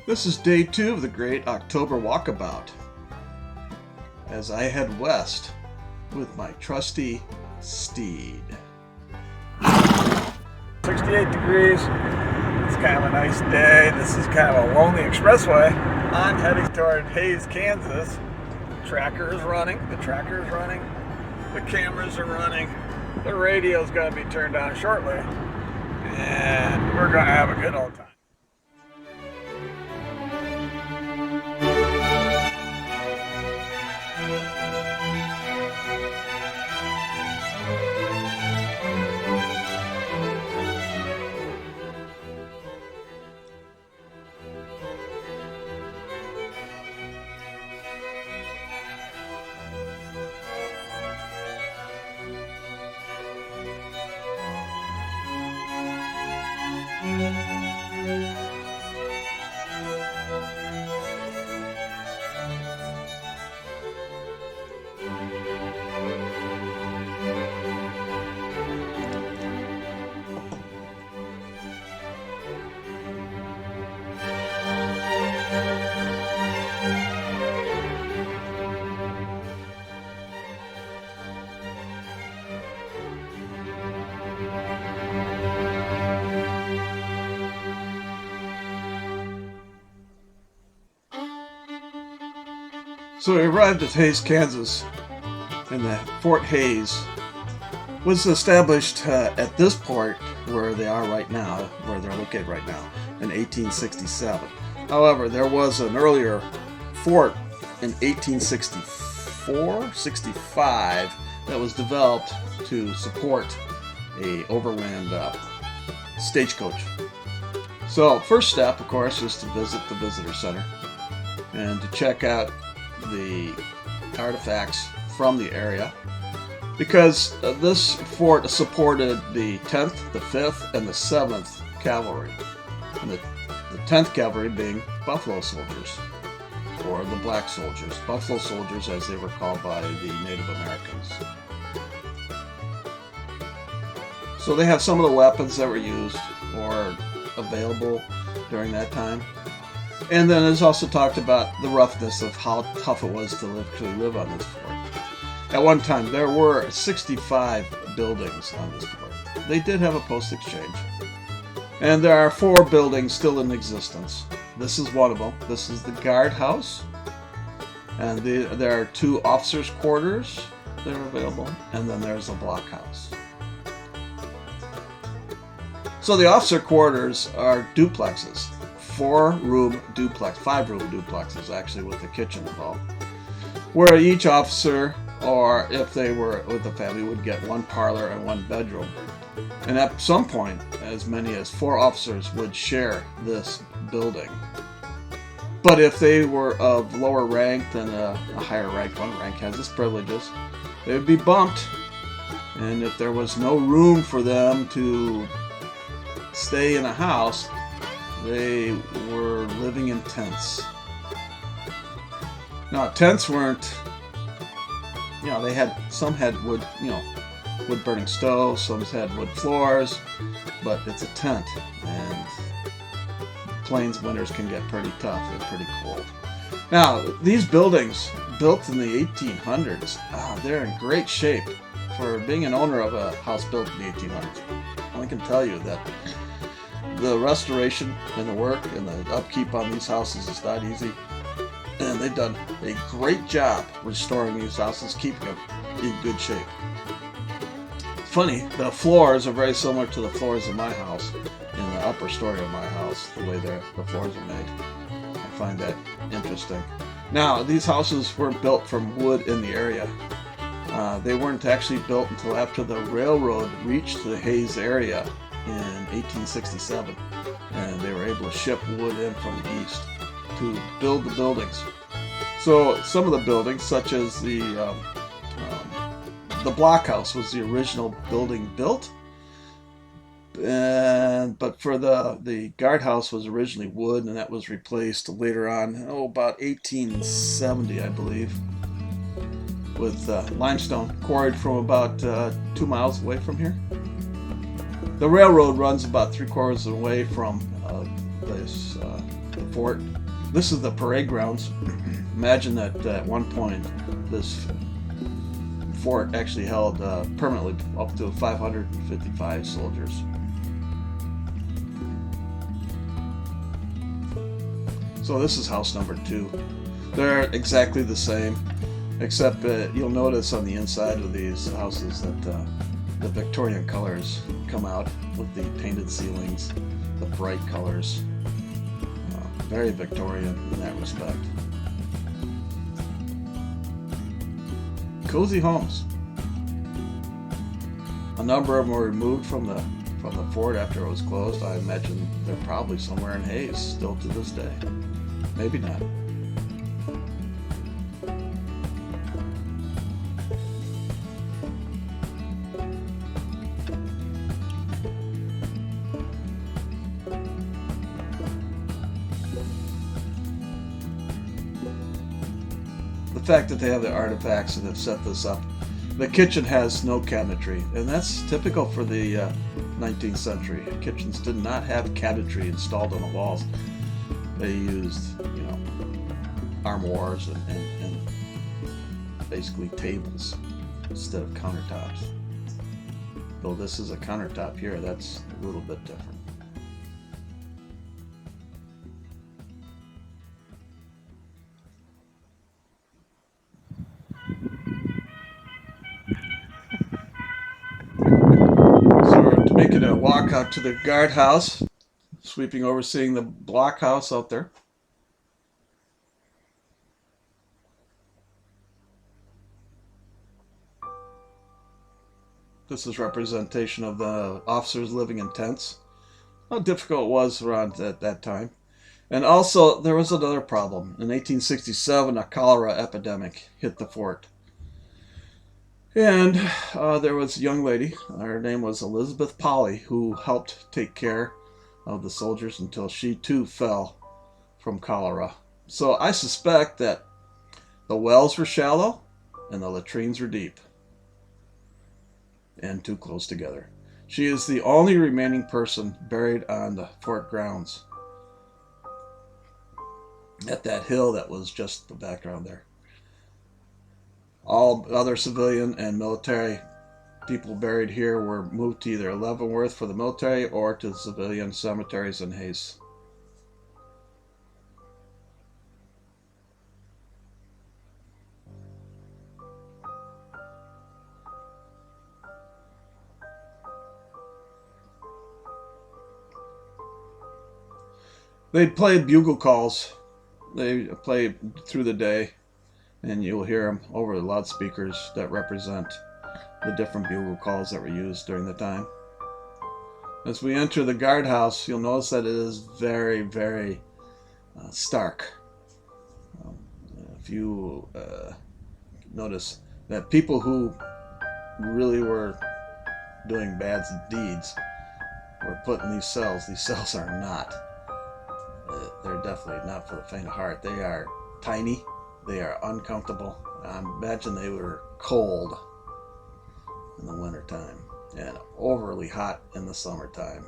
This is day 2 of the great October Walkabout as I head west with my trusty steed. 68 degrees. It's kind of a nice day. This is kind of a lonely expressway. I'm heading toward Hays, Kansas. The tracker is running. The cameras are running. The radio's going to be turned on shortly. And we're going to have a good old time. So we arrived at Hays, Kansas, and the Ft.Hay was established at this port where they are right now, where they're located right now, in 1867. However, there was an earlier fort in 1864-65 that was developed to support a overland stagecoach. So, first step, of course, is to visit the visitor center and to check out the artifacts from the area, because this fort supported the 10th, the 5th, and the 7th Cavalry, and the 10th Cavalry being Buffalo Soldiers, or the Black Soldiers, Buffalo Soldiers as they were called by the Native Americans. So they have some of the weapons that were used or available during that time. And then it's also talked about the roughness of how tough it was to live on this fort. At one time, there were 65 buildings on this fort. They did have a post exchange. And there are 4 buildings still in existence. This is one of them. This is the guard house. And there are 2 officers' quarters that are available. And then there's a blockhouse. So the officer quarters are duplexes. 4-room duplex, 5-room duplexes actually, with a kitchen involved, where each officer, or if they were with a family, would get 1 parlor and 1 bedroom. And at some point, as many as 4 officers would share this building. But if they were of lower rank than a higher rank, one rank has its privileges, they would be bumped. And if there was no room for them to stay in a house, they were living in tents. Now, tents weren't, they had, some had wood, wood burning stoves, some had wood floors, but it's a tent, and plains winters can get pretty tough and pretty cold. Now, these buildings, built in the 1800s, they're in great shape for being an owner of a house built in the 1800s. I can tell you that the restoration and the work and the upkeep on these houses is not easy, and they've done a great job restoring these houses, keeping them in good shape. It's funny, the floors are very similar to the floors of my house, in the upper story of my house, the way the floors are made. I find that interesting. Now, these houses weren't built from wood in the area. They weren't actually built until after the railroad reached the Hays area in 1867, and they were able to ship wood in from the east to build the buildings. So some of the buildings, such as the blockhouse, was the original building built, but for the guardhouse was originally wood, and that was replaced later on, about 1870, I believe, with limestone quarried from about 2 miles away from here. The railroad runs about 3/4 of the way from this fort. This is the parade grounds. Imagine that at one point this fort actually held permanently up to 555 soldiers. So this is house number 2. They're exactly the same, except you'll notice on the inside of these houses that the Victorian colors come out with the painted ceilings, the bright colors. Very Victorian in that respect. Cozy homes. A number of them were removed from the fort after it was closed. I imagine they're probably somewhere in Hayes still to this day. Maybe not. The fact that they have the artifacts and have set this up. The kitchen has no cabinetry, and that's typical for the 19th century. Kitchens did not have cabinetry installed on the walls. They used, armoires and basically tables instead of countertops. Though this is a countertop here, that's a little bit different. So we're making a walk out to the guardhouse, sweeping over, seeing the blockhouse out there. This is representation of the officers living in tents. How difficult it was around at that time. And also, there was another problem. In 1867, a cholera epidemic hit the fort. And there was a young lady, her name was Elizabeth Polly, who helped take care of the soldiers until she too fell from cholera. So I suspect that the wells were shallow and the latrines were deep and too close together. She is the only remaining person buried on the fort grounds at that hill that was just the background there. All other civilian and military people buried here were moved to either Leavenworth for the military or to the civilian cemeteries in Hayes. They'd play bugle calls. They play through the day, and you'll hear them over the loudspeakers that represent the different bugle calls that were used during the time. As we enter the guardhouse, you'll notice that it is very, very stark. If you notice that people who really were doing bad deeds were put in these cells are not. They're definitely not for the faint of heart. They are tiny. They are uncomfortable. I imagine they were cold in the wintertime and overly hot in the summertime.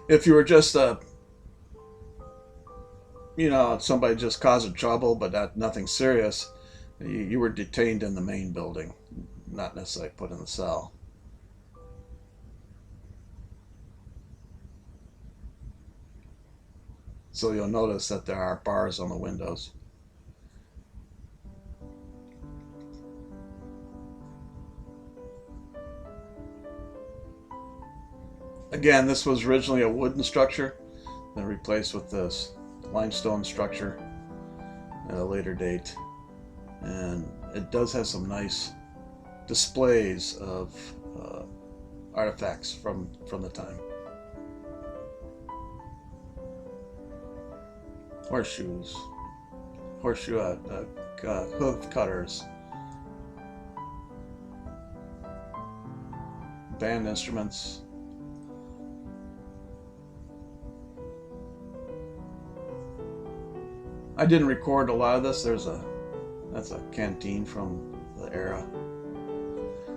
If you were just somebody just causing trouble but nothing serious, you were detained in the main building, not necessarily put in the cell. So you'll notice that there are bars on the windows. Again, this was originally a wooden structure, then replaced with this limestone structure at a later date. And it does have some nice displays of artifacts from the time. Horseshoes, hoof cutters, band instruments. I didn't record a lot of this. That's a canteen from the era.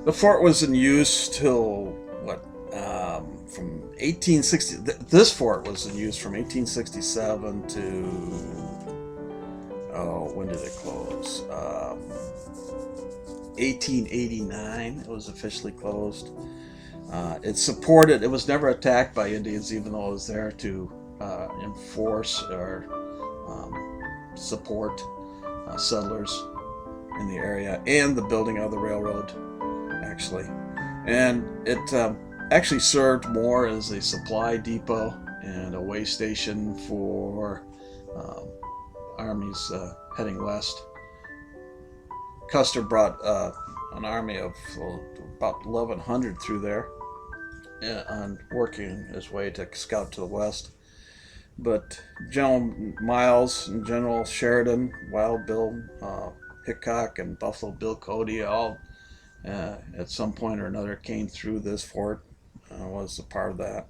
The fort was in use till what? From 1860. This fort was in use from 1867 to, oh, when did it close? 1889. It was officially closed. It was never attacked by Indians, even though it was there to enforce or support settlers in the area and the building of the railroad, actually. And it actually served more as a supply depot and a way station for armies heading west. Custer brought an army of about 1,100 through there on working his way to scout to the west. But General Miles and General Sheridan, Wild Bill Hickok, and Buffalo Bill Cody all at some point or another came through this fort, was a part of that.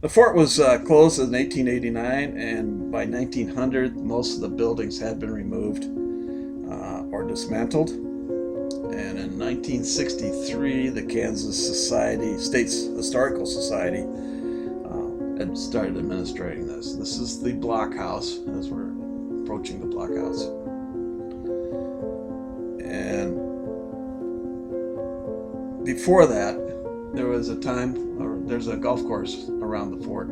The fort was closed in 1889, and by 1900 most of the buildings had been removed or dismantled. And in 1963, the Kansas States Historical Society had started administrating this. This is the blockhouse as we're approaching the blockhouse. And before that, there's a golf course around the fort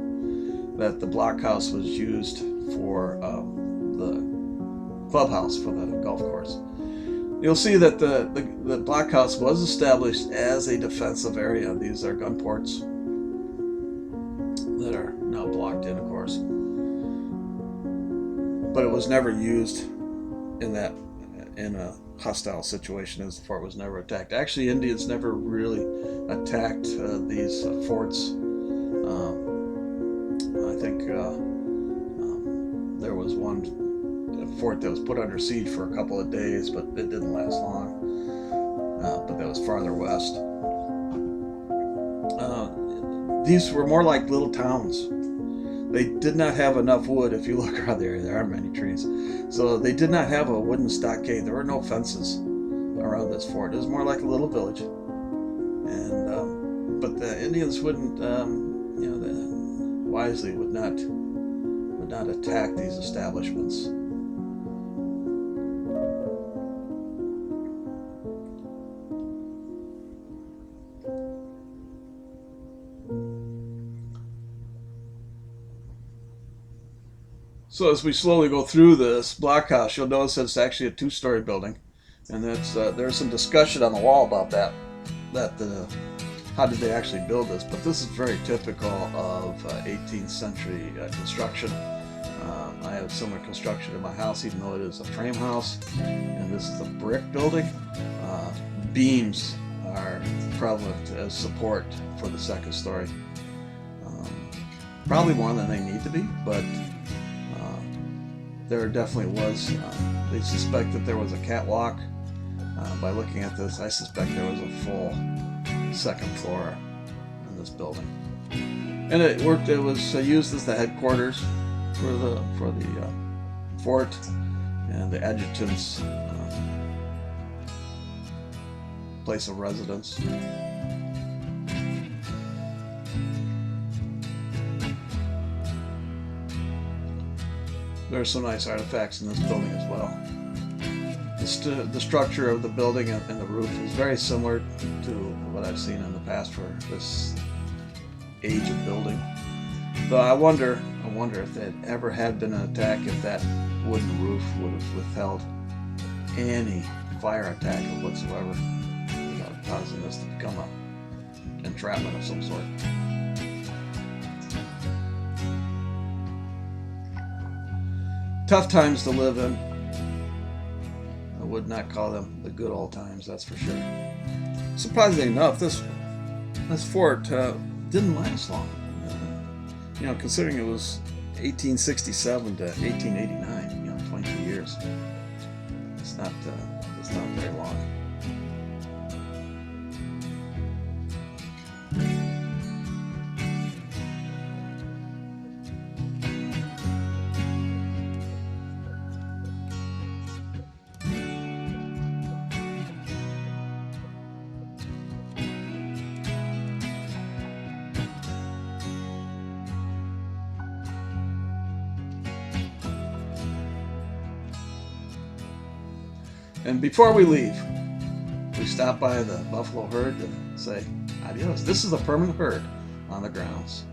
that the blockhouse was used for the clubhouse for the golf course. You'll see that the blockhouse was established as a defensive area. A gun ports that are now blocked in, of course. But it was never used in a hostile situation, as the fort was never attacked. Actually, Indians never really attacked these forts. I think there was one fort that was put under siege for a couple of days, but it didn't last long. But that was farther west. These were more like little towns. They did not have enough wood. If you look around there aren't many trees. So they did not have a wooden stockade. There were no fences around this fort. It was more like a little village. And but the Indians wouldn't, wisely would not attack these establishments. So as we slowly go through this blockhouse, you'll notice that it's actually a two-story building, and there's some discussion on the wall about that. How did they actually build this? But this is very typical of 18th century construction. I have similar construction in my house, even though it is a frame house, and this is a brick building. Beams are prevalent as support for the second story. Probably more than they need to be, but there definitely was. They suspect that there was a catwalk. By looking at this, I suspect there was a full second floor in this building, and it worked. It was used as the headquarters for the fort and the adjutant's place of residence. There are some nice artifacts in this building as well. The structure of the building and the roof is very similar to what I've seen in the past for this age of building. Though I wonder if there ever had been an attack, if that wooden roof would have withheld any fire attack whatsoever without causing this to become an entrapment of some sort. Tough times to live in. I would not call them the good old times, that's for sure. Surprisingly enough, this fort didn't last long. Considering it was 1867 to 1889, 22 years. It's not very long. And before we leave, we stop by the buffalo herd to say adios. This is a permanent herd on the grounds.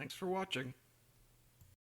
Thanks for watching.